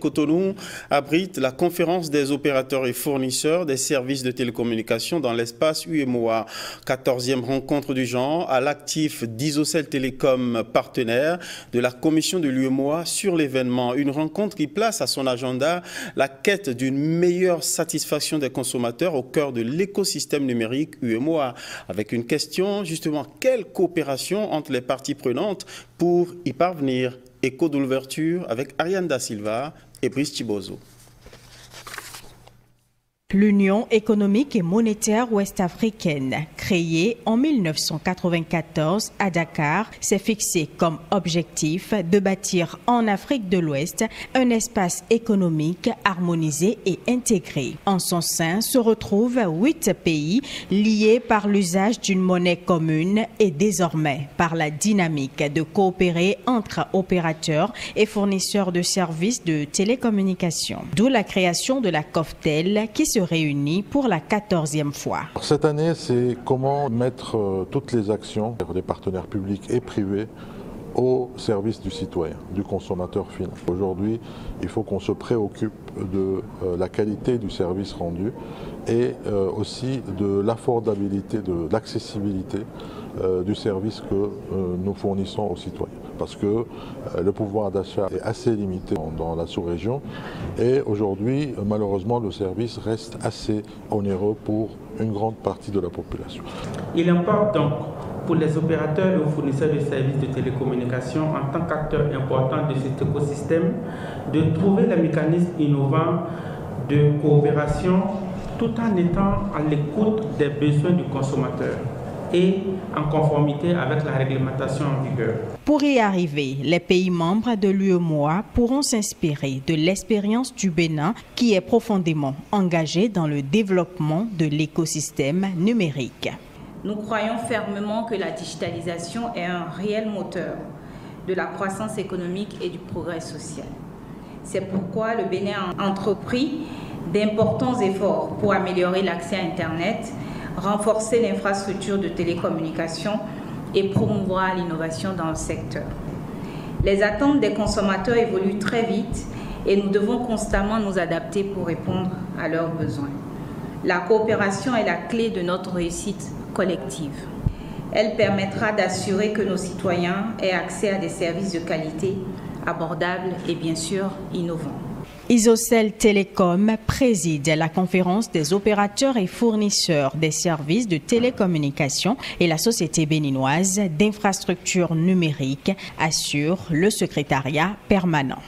Cotonou abrite la conférence des opérateurs et fournisseurs des services de télécommunications dans l'espace UEMOA. 14e rencontre du genre à l'actif d'Isocel Télécom, partenaire de la commission de l'UEMOA sur l'événement. Une rencontre qui place à son agenda la quête d'une meilleure satisfaction des consommateurs au cœur de l'écosystème numérique UEMOA. Avec une question, justement, quelle coopération entre les parties prenantes pour y parvenir? Écho d'ouverture avec Ariane Da Silva et Brice Chibozo. L'Union économique et monétaire ouest-africaine, créée en 1994 à Dakar, s'est fixée comme objectif de bâtir en Afrique de l'Ouest un espace économique harmonisé et intégré. En son sein se retrouvent 8 pays liés par l'usage d'une monnaie commune et désormais par la dynamique de coopérer entre opérateurs et fournisseurs de services de télécommunications. D'où la création de la COFTEL qui se réunis pour la 14e fois. Cette année, c'est comment mettre toutes les actions des partenaires publics et privés au service du citoyen, du consommateur final. Aujourd'hui, il faut qu'on se préoccupe de la qualité du service rendu et aussi de l'affordabilité, de l'accessibilité du service que nous fournissons aux citoyens. Parce que le pouvoir d'achat est assez limité dans la sous-région et aujourd'hui, malheureusement, le service reste assez onéreux pour une grande partie de la population. Il importe donc pour les opérateurs et aux fournisseurs de services de télécommunications en tant qu'acteurs importants de cet écosystème de trouver les mécanismes innovants de coopération tout en étant à l'écoute des besoins du consommateur et en conformité avec la réglementation en vigueur. Pour y arriver, les pays membres de l'UEMOA pourront s'inspirer de l'expérience du Bénin qui est profondément engagé dans le développement de l'écosystème numérique. Nous croyons fermement que la digitalisation est un réel moteur de la croissance économique et du progrès social. C'est pourquoi le Bénin a entrepris d'importants efforts pour améliorer l'accès à Internet, renforcer l'infrastructure de télécommunications et promouvoir l'innovation dans le secteur. Les attentes des consommateurs évoluent très vite et nous devons constamment nous adapter pour répondre à leurs besoins. La coopération est la clé de notre réussite collective. Elle permettra d'assurer que nos citoyens aient accès à des services de qualité, abordables et bien sûr innovants. Isocel Télécom préside la conférence des opérateurs et fournisseurs des services de télécommunications et la Société béninoise d'infrastructures numériques assure le secrétariat permanent.